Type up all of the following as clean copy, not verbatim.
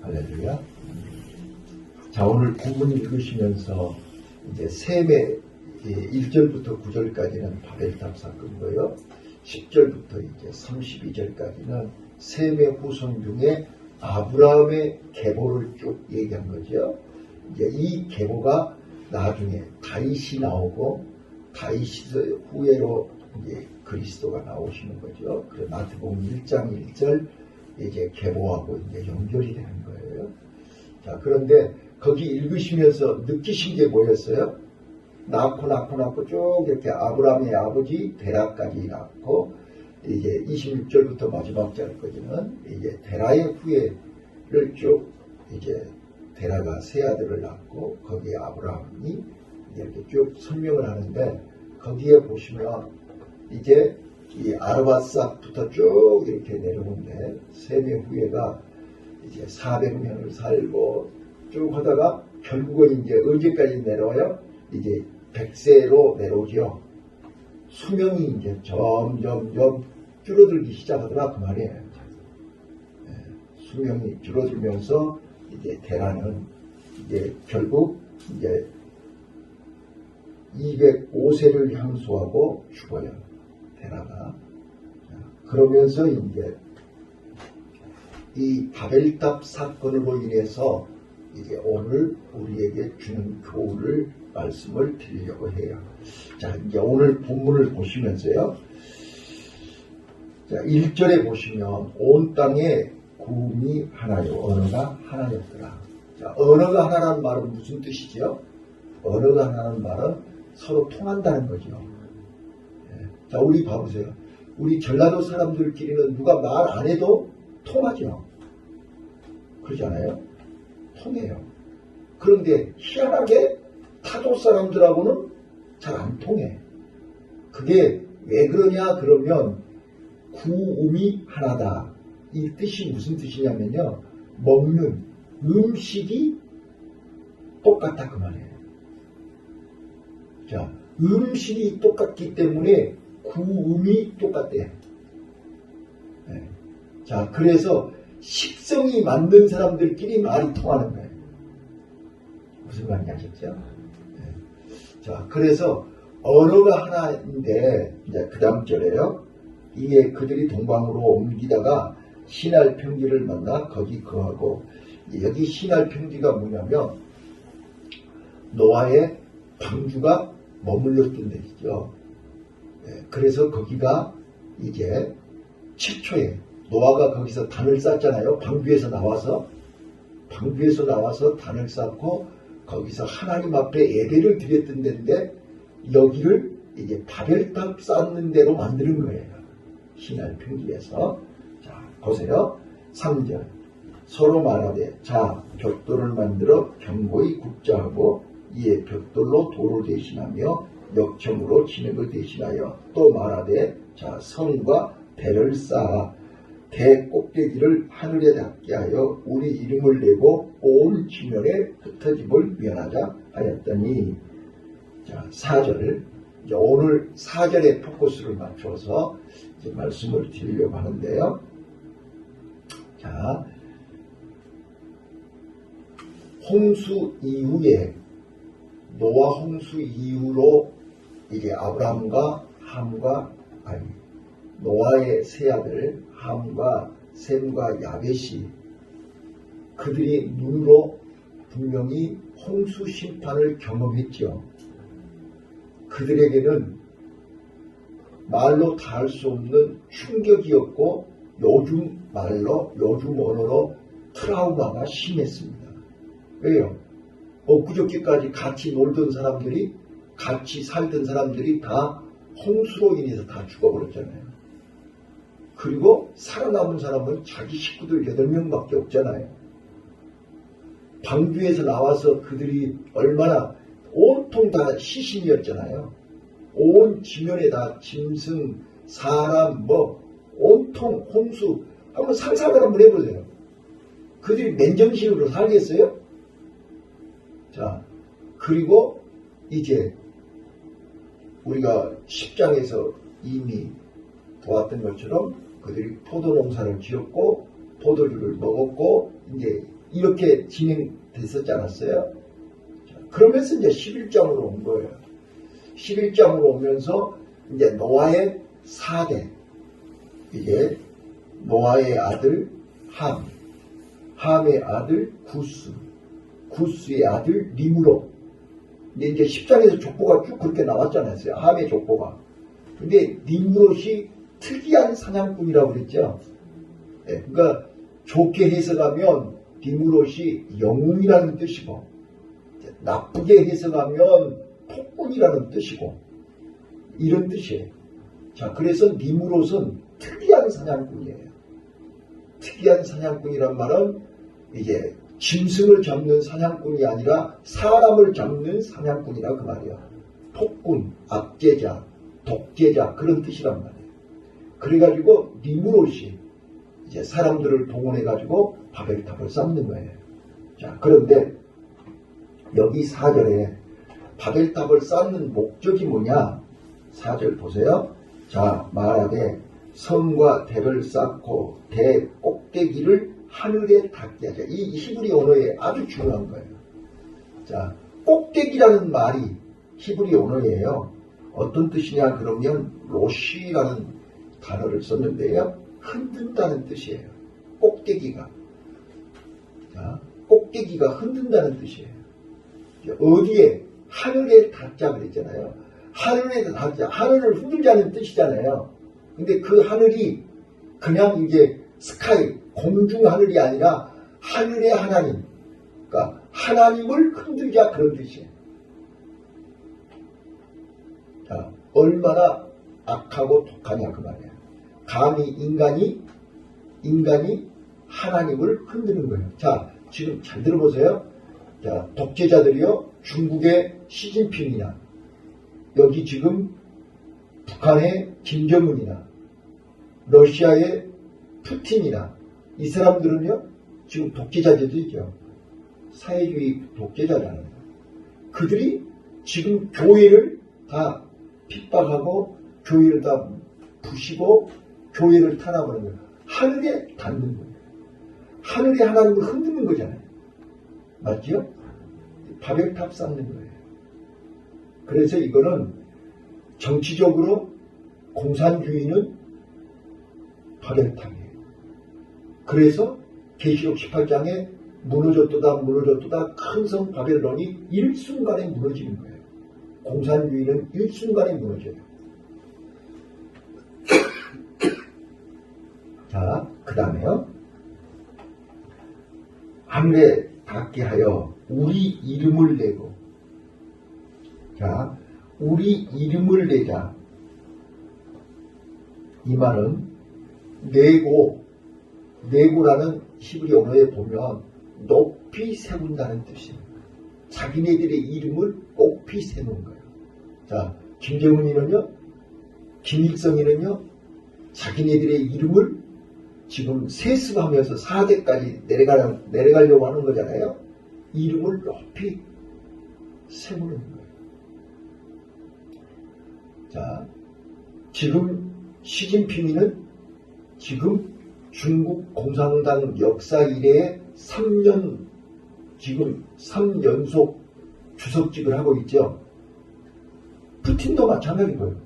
할렐루야. 자, 오늘 본문 읽으시면서 이제 셈의 1절부터 9절까지는 바벨탑 사건이고요. 10절부터 이제 32절까지는 셈의 후손 중에 아브라함의 계보를 쭉 얘기한 거죠. 이제 이 계보가 나중에 다윗이 나오고 다윗의 후예로 이제 그리스도가 나오시는 거죠. 그래서 마태복음 1장 1절 이제 계보하고 이제 연결이 되는 거예요. 자, 그런데 거기 읽으시면서 느끼신 게 뭐였어요? 낳고 쭉 이렇게 아브라함의 아버지 데라까지 낳고 이제 26절부터 마지막 절까지는 이제 데라의 후예를 쭉 이제 데라가 세 아들을 낳고 거기에 아브라함이 이렇게 쭉 설명을 하는데 거기에 보시면 이제 이 아르바삭부터 쭉 이렇게 내려오는데 셈의 후예가 이제 400년을 살고 쭉 하다가 결국은 이제 언제까지 내려와요? 이제 100세로 내려오죠. 수명이 이제 점점 줄어들기 시작하더라 그 말이에요. 수명이 줄어들면서 이제 데라는 이제 결국 이제 205세를 향수하고 죽어요. 데라가. 그러면서 이제 이 바벨탑 사건으로 인해서 이제 오늘 우리에게 주는 교훈을 말씀을 드리려고 해요. 자, 이제 오늘 본문을 보시면서요. 자, 1절에 보시면 온 땅에 구음이 하나요. 언어가 하나였더라. 자, 언어가 하나라는 말은 무슨 뜻이죠? 언어가 하나라는 말은 서로 통한다는 거죠. 자, 우리 봐보세요. 우리 전라도 사람들끼리는 누가 말 안 해도 통하죠. 그러잖아요. 통해요. 그런데 희한하게 타도 사람들하고는 잘 안 통해. 그게 왜 그러냐 그러면 구음이 하나다. 이 뜻이 무슨 뜻이냐면요. 먹는 음식이 똑같다 그 말이에요. 자, 음식이 똑같기 때문에 구음이 똑같대요. 네. 자, 그래서 식성이 맞는 사람들끼리 말이 통하는 거예요. 무슨 말인지 아셨죠? 네. 자, 그래서 언어가 하나인데 이제 그 다음 절에요. 이에 그들이 동방으로 옮기다가 시날 평지를 만나 거기 거하고, 여기 시날 평지가 뭐냐면 노아의 방주가 머물렀던 데이죠. 그래서 거기가 이제 최초에 노아가 거기서 단을 쌓잖아요. 방주에서 나와서 단을 쌓고 거기서 하나님 앞에 예배를 드렸던 데인데 여기를 이제 바벨탑 쌓는 데로 만드는 거예요. 시날 평지에서. 자, 보세요. 3절. 서로 말하되 자, 벽돌을 만들어 견고히 굽자 하고 이에 벽돌로 돌을 대신하며 역청으로 진흙을 대신하여 또 말하되 자, 성과 배를 쌓아 배 꼭대기를 하늘에 닿게 하여 우리 이름을 내고 온 지면에 흩어짐을 면하자 하였더니, 자, 4절. 이제 오늘 4절에 포커스를 맞춰서 이제 말씀을 드리려고 하는데요. 자, 홍수 이후에 노아 홍수 이후로 이제 아브라함과 함과 노아의 세 아들 함과 셈과 야벳이 그들이 눈으로 분명히 홍수 심판을 경험했죠. 그들에게는 말로 다 할 수 없는 충격이었고 요즘 언어로 트라우마가 심했습니다. 왜요? 엊그저께까지 같이 놀던 사람들이, 같이 살던 사람들이 다 홍수로 인해서 다 죽어버렸잖아요. 그리고 살아남은 사람은 자기 식구들 8명밖에 없잖아요. 방주에서 나와서 그들이 얼마나 온통 다 시신이었잖아요. 온 지면에 다 짐승, 사람, 온통 홍수. 한번 상상을 한번 해보세요. 그들이 맨정신으로 살겠어요? 자, 그리고 이제 우리가 10장에서 이미 보았던 것처럼 그들이 포도 농사를 지었고 포도주를 먹었고 이제 이렇게 진행됐었지 않았어요? 자, 그러면서 이제 11장으로 온 거예요. 11장으로 오면서 이제 노아의 4대, 이게 노아의 아들 함, 함의 아들 구스, 구스의 아들 니므롯. 근데 이제 10장에서 족보가 쭉 그렇게 나왔잖아요. 함의 족보가. 근데 니므롯이 특이한 사냥꾼이라고 그랬죠. 네, 그러니까 좋게 해석하면 니므롯이 영웅이라는 뜻이고, 나쁘게 해석하면 폭군이라는 뜻이고, 이런 뜻이에요. 자, 그래서 니므롯은 특이한 사냥꾼이에요. 특이한 사냥꾼이란 말은 이제 짐승을 잡는 사냥꾼이 아니라 사람을 잡는 사냥꾼이라 그 말이야. 폭군, 압제자, 독재자 그런 뜻이란 말이에요. 그래가지고 니므롯이 이제 사람들을 동원해가지고 바벨탑을 쌓는 거예요. 자, 그런데 여기 4절에 바벨탑을 쌓는 목적이 뭐냐? 4절 보세요. 자, 말하되 성과 대를 쌓고 대 꼭대기를 하늘에 닿게 하자. 이 히브리 언어에 아주 중요한 거예요. 자, 꼭대기라는 말이 히브리 언어예요. 어떤 뜻이냐 그러면 로시라는 단어를 썼는데요. 흔든다는 뜻이에요. 꼭대기가. 자, 꼭대기가 흔든다는 뜻이에요. 어디에? 하늘에 닿자 그랬잖아요. 하늘에 닿자. 하늘을 흔들자는 뜻이잖아요. 근데 그 하늘이 그냥 이제 스카이, 공중 하늘이 아니라 하늘의 하나님. 그러니까 하나님을 흔들자 그런 뜻이에요. 자, 얼마나 악하고 독하냐 그 말이에요. 감히 인간이 하나님을 흔드는 거예요. 자, 지금 잘 들어보세요. 자, 독재자들이요. 중국의 시진핑이나 여기 지금 북한의 김정은이나 러시아의 푸틴이나 이 사람들은요. 지금 독재자들이죠. 사회주의 독재자라는 거예요. 그들이 지금 교회를 다 핍박하고 교회를 다 부시고 교회를 탄압하는 거예요. 하늘에 닿는 거예요. 하늘에 하나님을 흔드는 거잖아요. 맞죠? 바벨탑 쌓는 거예요. 그래서 이거는 정치적으로 공산주의는 바벨탑이에요. 그래서 계시록 18장에 무너졌도다 큰 성 바벨론이 일순간에 무너지는 거예요. 공산주의는 일순간에 무너져요. 자, 그 다음에요. 하늘에 닿게 하여 우리 이름을 내고. 자, 우리 이름을 내자. 이 말은 내고라는 히브리 언어에 보면 높이 세운다는 뜻입니다. 자기네들의 이름을 높이 세우는 거예요. 자, 김정은이는요, 김일성이는요, 자기네들의 이름을 지금 세습하면서 4대까지 내려가려고 하는 거잖아요. 이름을 높이 세우는 거예요. 자, 지금 시진핑이는 지금 중국 공산당 역사 이래에 3연속 주석직을 하고 있죠. 푸틴도 마찬가지고요.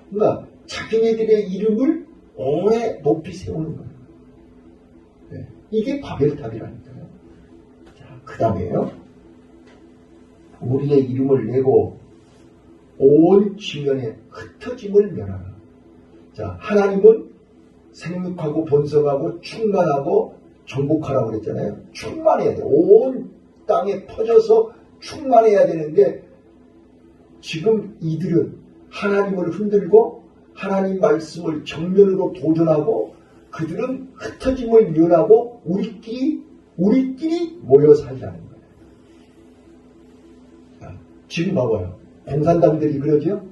그러니까 자기네들의 이름을 오래 높이 세우는 거예요. 네. 이게 바벨탑이라니까요. 자, 그 다음에요. 우리의 이름을 내고 온 지면에 흩어짐을 면하라. 자, 하나님은 생육하고 번성하고 충만하고 정복하라고 그랬잖아요. 충만해야 돼. 온 땅에 퍼져서 충만해야 되는데 지금 이들은 하나님을 흔들고 하나님 말씀을 정면으로 도전하고 그들은 흩어짐을 면하고 우리끼리 모여 살자는 거예요. 자, 지금 봐봐요. 공산당들이 그러죠.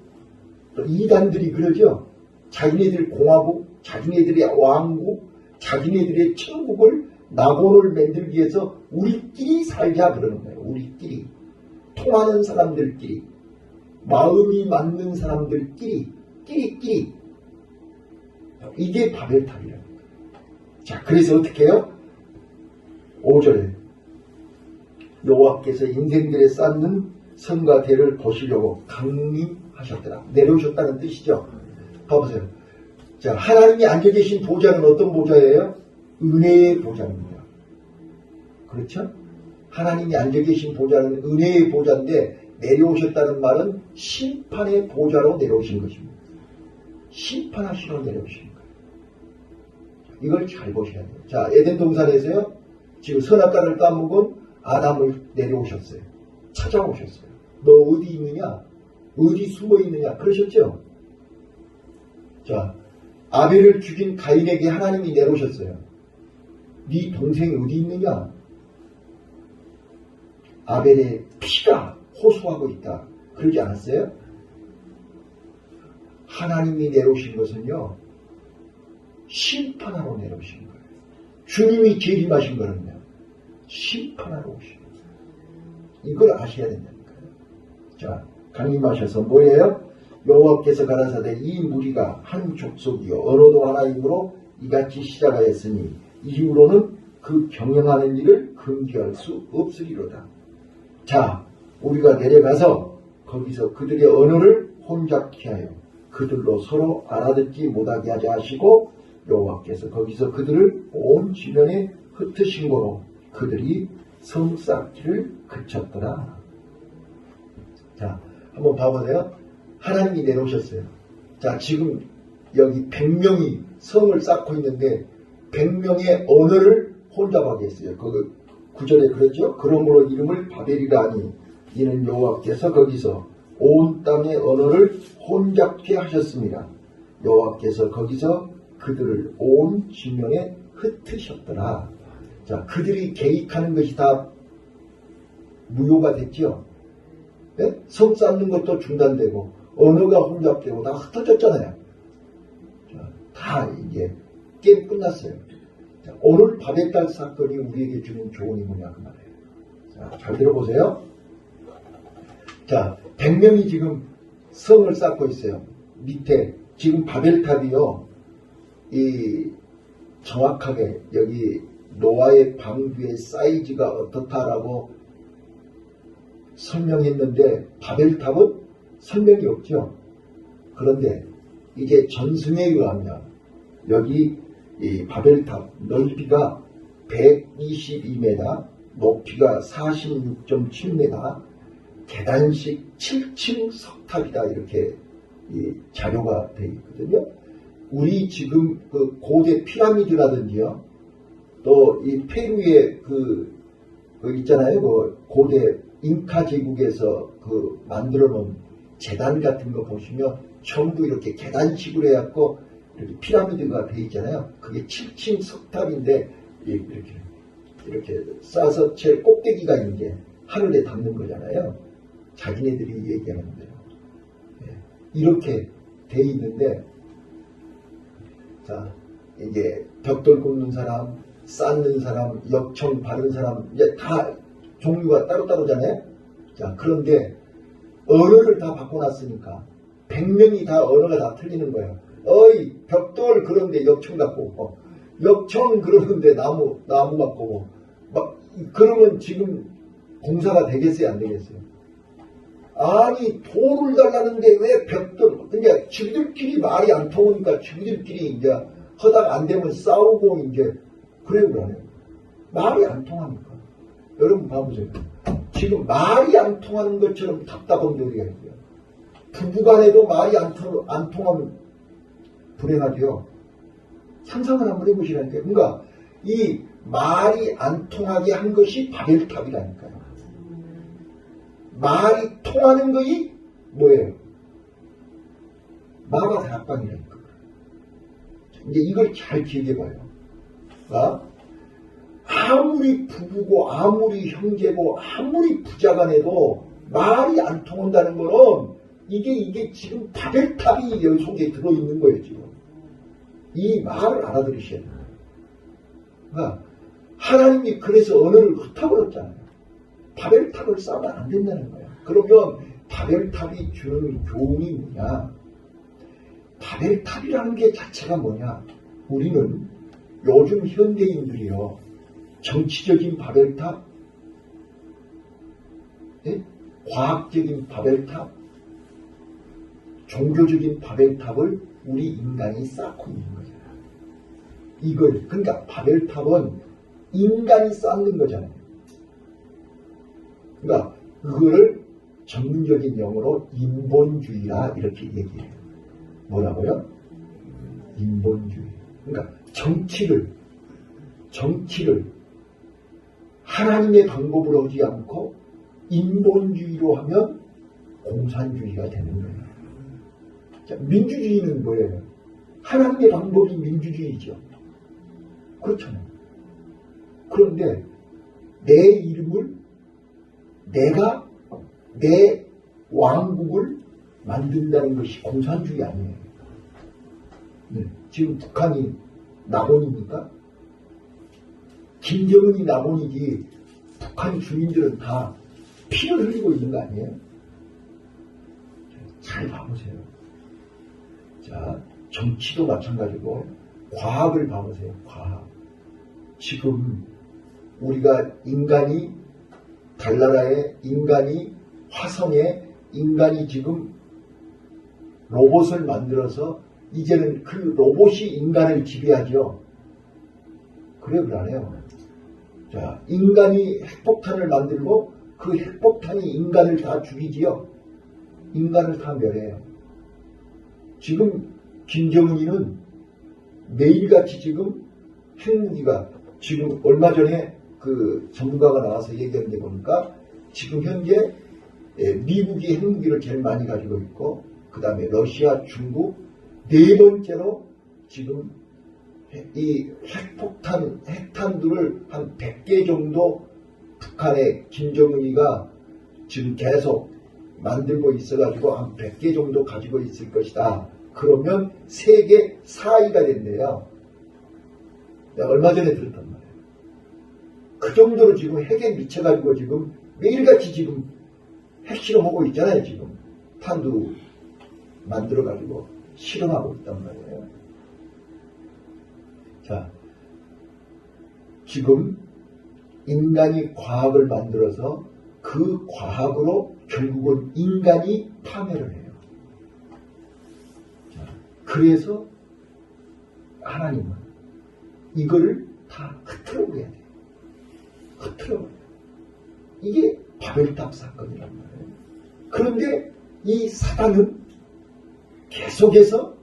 또 이단들이 그러죠. 자기네들 공화국, 자기네들의 왕국, 자기네들의 천국을 낙원을 만들기 위해서 우리끼리 살자 그러는 거예요. 우리끼리. 통하는 사람들끼리. 마음이 맞는 사람들끼리. 끼리끼리. 이게 바벨탑이라는 거예요. 자, 그래서 어떻게 해요? 5절에 여호와께서 인생들에 쌓는 성과 대를 보시려고 강림하셨더라. 내려오셨다는 뜻이죠. 봐보세요. 자, 하나님이 앉아 계신 보좌는 어떤 보좌예요? 은혜의 보좌입니다. 그렇죠? 하나님이 앉아 계신 보좌는 은혜의 보좌인데 내려오셨다는 말은 심판의 보좌로 내려오신 것입니다. 심판하시러 내려오신 거예요. 이걸 잘 보셔야 돼요. 자, 에덴 동산에서요. 지금 선악과를 따먹은 아담을 내려오셨어요. 찾아오셨어요. 너 어디 있느냐? 어디 숨어 있느냐? 그러셨죠? 자, 아벨을 죽인 가인에게 하나님이 내려오셨어요. 네 동생이 어디 있느냐? 아벨의 피가 호소하고 있다. 그러지 않았어요? 하나님이 내려오신 것은요. 심판하러 내려오신 거예요. 주님이 재림하신 거는요. 심판하러 오신 거예요. 이걸 아셔야 된다니까요. 자, 강림하셔서 뭐예요? 여호와께서 가라사대 이 무리가 한 족속이요 언어도 하나이므로 이같이 시작하였으니 이후로는 그 경영하는 일을 금지할 수 없으리로다. 자, 우리가 내려가서 거기서 그들의 언어를 혼잡케 하여 그들로 서로 알아듣지 못하게 하자 하시고 여호와께서 거기서 그들을 온 지면에 흩으신 거로 그들이 성 쌓기를 그쳤더라. 자, 한번 봐보세요. 하나님이 내려오셨어요. 자, 지금 여기 100명이 성을 쌓고 있는데 100명의 언어를 혼잡하게 했어요. 그 9절에 그랬죠. 그러므로 이름을 바벨이라 하니 이는 여호와께서 거기서 온 땅의 언어를 혼잡케 하셨습니다. 여호와께서 거기서 그들을 온 지면에 흩으셨더라. 자, 그들이 계획하는 것이 다 무효가 됐죠. 네? 성 쌓는 것도 중단되고 언어가 혼잡되고 다 흩어졌잖아요. 자, 다 이제 게임 끝났어요. 자, 오늘 바벨탑 사건이 우리에게 주는 교훈이 뭐냐 그 말이에요. 자, 잘 들어보세요. 자, 100명이 지금 성을 쌓고 있어요. 밑에 지금 바벨탑이요. 이 정확하게 여기 노아의 방주의 사이즈가 어떻다라고 설명했는데 바벨탑은 설명이 없죠. 그런데 이제 전승에 의하면 여기 이 바벨탑 넓이가 122m, 높이가 46.7m, 계단식 7층 석탑이다 이렇게 이 자료가 되어 있거든요. 우리 지금 그 고대 피라미드라든지요, 또 이 페루의 그 있잖아요, 그 고대 잉카 제국에서 그 만들어 놓은 제단 같은 거 보시면 전부 이렇게 계단식으로 해갖고 이렇게 피라미드가 되어 있잖아요. 그게 7층 석탑인데 이렇게 쌓아서 제일 꼭대기가 이제 하늘에 닿는 거잖아요. 자기네들이 얘기하는 대로. 이렇게 돼 있는데, 자, 이제 벽돌 굽는 사람, 쌓는 사람, 역청 바른 사람, 이제 다 종류가 따로따로잖아요. 자, 그런데 언어를 다 바꿔놨으니까 100명이 다 언어가 다 틀리는 거예요. 어이, 벽돌 그런데 역청 갖고 오고, 역청 그러는데 나무 갖고 오고, 막, 그러면 지금 공사가 되겠어요, 안 되겠어요? 아니, 돈을 달라는데 왜 벽돌, 그러니까 지들끼리 말이 안 통하니까 지들끼리 이제 허다가 안 되면 싸우고 이제 그래요, 그러네요. 말이 안 통하니까. 여러분 봐보세요. 지금 말이 안 통하는 것처럼 답답한 교리가 있어요. 부부간에도 말이 안 통하면 불행하죠. 상상을 한번 해보시라니까요. 그러니까 이 말이 안 통하게 한 것이 바벨탑이라니까요. 말이 통하는 것이 뭐예요? 마가 다락방이라니까. 이제 이걸 잘 기억해봐요. 아무리 부부고 아무리 형제고 아무리 부자간에도 말이 안 통한다는 거는 이게 지금 바벨탑이 여기 속에 들어있는 거예요. 지금 이 말을 알아들으셔야 돼요. 그러니까 하나님이 그래서 언어를 흩어버렸잖아요. 바벨탑을 쌓으면 안 된다는 거야. 그러면 바벨탑이 주는 교훈이 뭐냐? 바벨탑이라는 게 자체가 뭐냐? 우리는 요즘 현대인들이요, 정치적인 바벨탑, 예? 과학적인 바벨탑, 종교적인 바벨탑을 우리 인간이 쌓고 있는 거잖아요. 이걸, 그러니까 바벨탑은 인간이 쌓는 거잖아요. 그러니까 그거를 전문적인 용어로 인본주의라 이렇게 얘기해요. 뭐라고요? 인본주의. 그러니까 정치를 하나님의 방법으로 하지 않고 인본주의로 하면 공산주의가 되는 거예요. 자, 민주주의는 뭐예요? 하나님의 방법이 민주주의죠. 그렇잖아요. 그런데 내 이름을 내가 내 왕국을 만든다는 것이 공산주의 아니에요. 네. 지금 북한이 낙원입니까? 김정은이 낙원이지 북한 주민들은 다 피를 흘리고 있는 거 아니에요? 잘 봐보세요. 자, 정치도 마찬가지고 과학을 봐보세요. 과학. 지금 우리가 인간이 달나라에, 인간이 화성에, 인간이 지금 로봇을 만들어서 이제는 그 로봇이 인간을 지배하죠. 그래 그러네요. 자, 인간이 핵폭탄을 만들고 그 핵폭탄이 인간을 다 죽이지요. 인간을 다 멸해요. 지금 김정은이는 매일같이 지금 핵무기가 지금 얼마 전에 그 전문가가 나와서 얘기하는 데 보니까 지금 현재 미국이 핵무기를 제일 많이 가지고 있고 그 다음에 러시아, 중국 네 번째로 지금 이 핵탄두를 한 100개 정도 북한의 김정은이가 지금 계속 만들고 있어가지고 한 100개 정도 가지고 있을 것이다. 그러면 세계 4위가 된대요. 내가 얼마 전에 들었단 말이에요. 그 정도로 지금 핵에 미쳐가지고 지금 매일같이 지금 핵실험하고 있잖아요. 지금 탄두 만들어가지고 실험하고 있단 말이에요. 자, 지금 인간이 과학을 만들어서 그 과학으로 결국은 인간이 파멸을 해요. 자, 그래서 하나님은 이거를 다 흐트러버려야 돼요. 흐트러버려요. 이게 바벨탑 사건이란 말이에요. 그런데 이 사단은 계속해서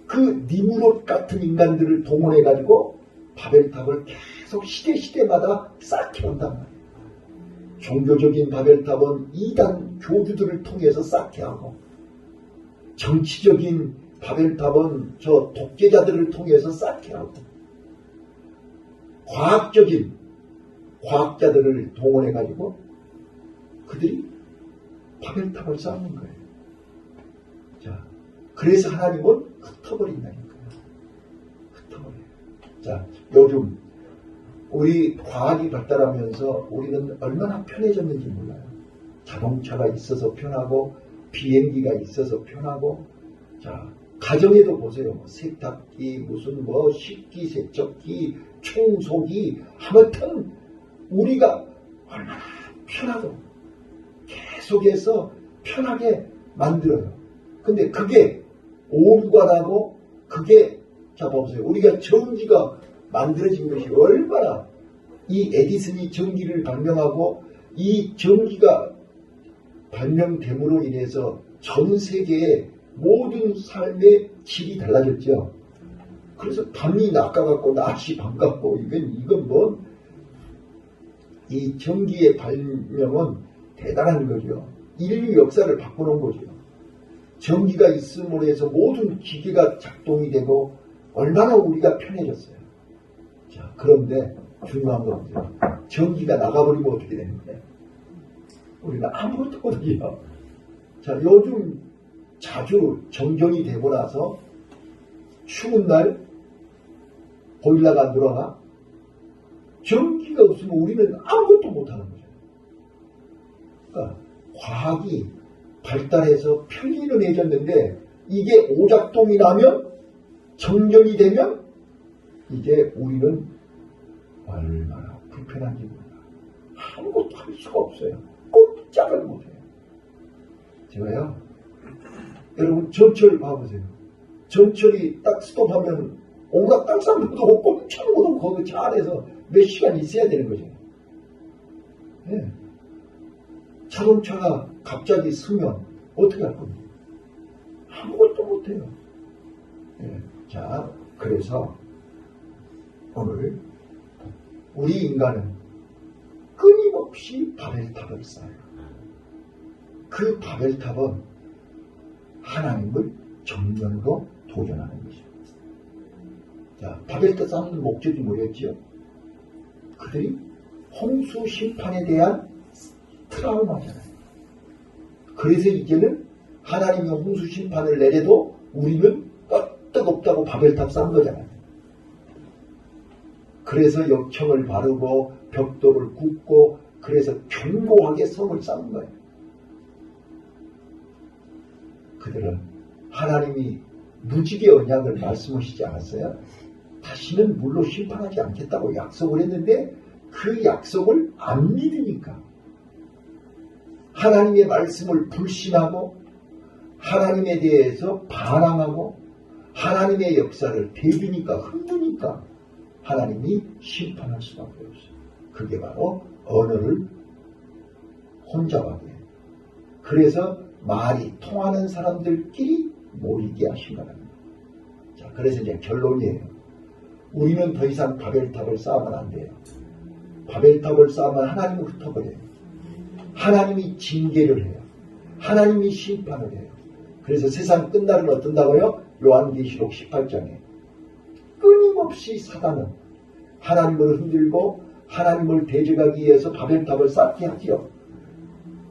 그 니무롯 같은 인간들을 동원해가지고 바벨탑을 계속 시대마다 쌓게한단 말이에요. 종교적인 바벨탑은 이단 교주들을 통해서 쌓게 하고 정치적인 바벨탑은 저 독재자들을 통해서 쌓게 하고 과학적인 과학자들을 동원해가지고 그들이 바벨탑을 쌓는 거예요. 자, 그래서 하나님은 흩어버린다니까요. 흩어버려요. 자, 요즘 우리 과학이 발달하면서 우리는 얼마나 편해졌는지 몰라요. 자동차가 있어서 편하고 비행기가 있어서 편하고 자, 가정에도 보세요. 세탁기, 무슨 뭐 식기, 세척기, 청소기 아무튼 우리가 얼마나 편하고 계속해서 편하게 만들어요. 근데 그게 오류가라고 그게 자 보세요. 우리가 전기가 만들어진 것이 얼마나 이 에디슨이 전기를 발명하고 이 전기가 발명됨으로 인해서 전 세계의 모든 삶의 질이 달라졌죠. 그래서 밤이 낮 같고 낮이 밤 같고 이건 뭐 이 전기의 발명은 대단한 거죠. 인류 역사를 바꿔놓은 거죠. 전기가 있음으로 해서 모든 기계가 작동이 되고 얼마나 우리가 편해졌어요. 자, 그런데 중요한 건 뭐죠? 전기가 나가버리면 어떻게 되는 거예요? 우리가 아무것도 못해요. 자, 요즘 자주 정전이 되고 나서 추운 날 보일러가 안 돌아가? 전기가 없으면 우리는 아무것도 못하는 거죠. 그러니까 과학이 발달해서 편리는 해졌는데 이게 오작동이 나면 정전이 되면 이제 우리는 얼마나 불편한지 몰라. 아무것도 할 수가 없어요. 꼼짝을 못해요. 제가요, 여러분 전철 봐보세요. 전철이 딱 스톱하면 온갖 땅 사람들도 꼼짝 못하고 거기 차 안에서 몇 시간 있어야 되는 거죠. 네. 자동차가 갑자기 서면 어떻게 할 겁니까? 아무것도 못해요. 네. 자, 그래서 오늘 우리 인간은 끊임없이 바벨탑을 쌓아요. 그 바벨탑은 하나님을 정면으로 도전하는 것이죠. 자, 바벨탑 쌓는 목적이 뭐였죠? 그들이 홍수 심판에 대한 트라우마잖아요. 그래서 이제는 하나님이 홍수 심판을 내려도 우리는 끄떡없다고 바벨탑 쌓은 거잖아요. 그래서 역청을 바르고 벽돌을 굽고 그래서 견고하게 성을 쌓은 거예요. 그들은 하나님이 무지개 언약을 말씀하시지 않았어요? 다시는 물로 심판하지 않겠다고 약속을 했는데 그 약속을 안 믿으니까 하나님의 말씀을 불신하고 하나님에 대해서 반항하고 하나님의 역사를 대비니까 흔드니까 하나님이 심판할 수밖에 없어요. 그게 바로 언어를 혼잡하게. 그래서 말이 통하는 사람들끼리 모이게 하신 거랍니다. 자, 그래서 이제 결론이에요. 우리는 더 이상 바벨탑을 쌓으면 안 돼요. 바벨탑을 쌓으면 하나님을 흩어버려요. 하나님이 징계를 해요. 하나님이 심판을 해요. 그래서 세상 끝날은 어떤다고요? 요한계시록 18장에 끊임없이 사단은 하나님을 흔들고 하나님을 대적하기 위해서 바벨탑을 쌓게 하지요.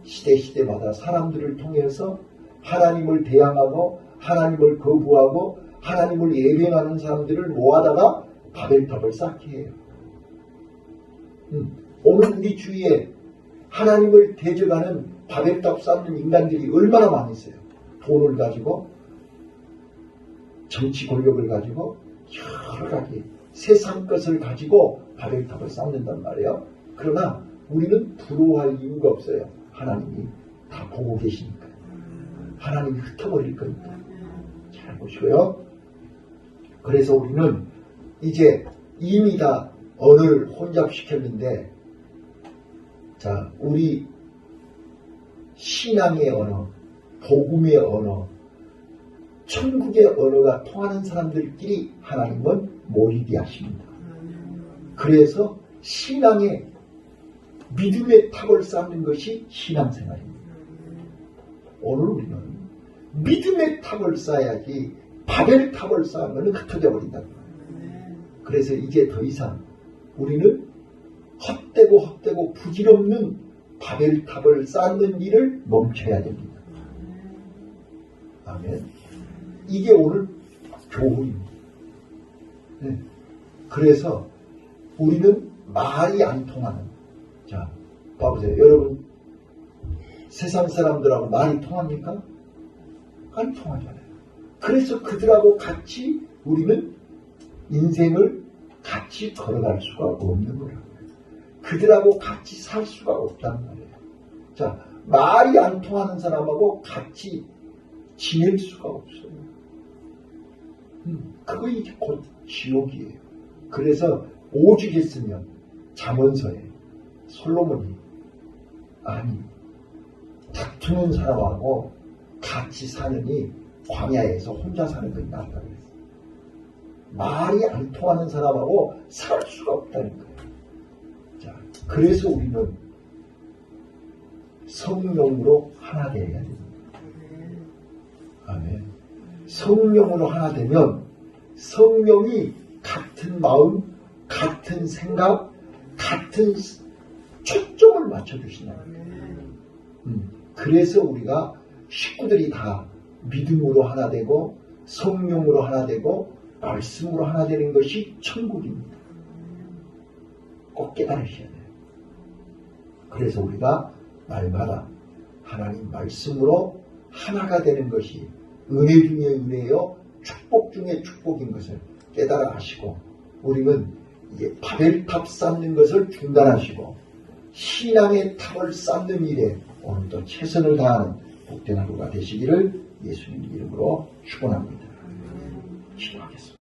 시대마다 사람들을 통해서 하나님을 대항하고 하나님을 거부하고 하나님을 예배하는 사람들을 모아다가 바벨탑을 쌓게 해요. 오늘 우리 주위에 하나님을 대적하는 바벨탑 쌓는 인간들이 얼마나 많이 있어요. 돈을 가지고 정치 권력을 가지고 여러 가지 세상 것을 가지고 바벨탑을 쌓는단 말이에요. 그러나 우리는 부러워할 이유가 없어요. 하나님이 다 보고 계시니까. 하나님이 흩어버릴 거니까. 잘 보시고요. 그래서 우리는 이제 이미 다 언어를 혼잡시켰는데, 자, 우리 신앙의 언어, 복음의 언어, 천국의 언어가 통하는 사람들끼리 하나님은 모이게 하십니다. 그래서 신앙의 믿음의 탑을 쌓는 것이 신앙생활입니다. 오늘 우리는 믿음의 탑을 쌓아야지 바벨탑을 쌓으면 흩어져 버린다는 거예요. 그래서 이제 더 이상 우리는 헛되고 부질없는 바벨탑을 쌓는 일을 멈춰야 됩니다. 아멘. 이게 오늘 교훈입니다. 네. 그래서 우리는 말이 안 통하는, 자, 봐보세요. 여러분, 세상 사람들하고 말이 통합니까? 안 통하잖아요. 그래서 그들하고 같이 우리는 인생을 같이 걸어갈 수가 없는 거라고요. 그들하고 같이 살 수가 없다는 말이에요. 자, 말이 안 통하는 사람하고 같이 지낼 수가 없어요. 그거 이게 곧 지옥이에요. 그래서 오죽했으면 잠언서에 솔로몬이 아니 다투는 사람하고 같이 사느니 광야에서 혼자 사는 것이 낫다고 했어요. 말이 안 통하는 사람하고 살 수가 없다는 거예요. 자, 그래서 우리는 성령으로 하나 되어야 됩니다. 아멘. 성령으로 하나 되면 성령이 같은 마음, 같은 생각, 같은 초점을 맞춰주시는 거예요. 그래서 우리가 식구들이 다 믿음으로 하나 되고 성령으로 하나 되고 말씀으로 하나 되는 것이 천국입니다. 꼭 깨달으셔야 돼요. 그래서 우리가 날마다 하나님 말씀으로 하나가 되는 것이 은혜 중에 은혜요 축복 중에 축복인 것을 깨달아 하시고 우리는 이게 바벨탑 쌓는 것을 중단하시고 신앙의 탑을 쌓는 일에 오늘도 최선을 다하는 복된 하루가 되시기를 예수님 이름으로 축원합니다. 기도하겠습니다.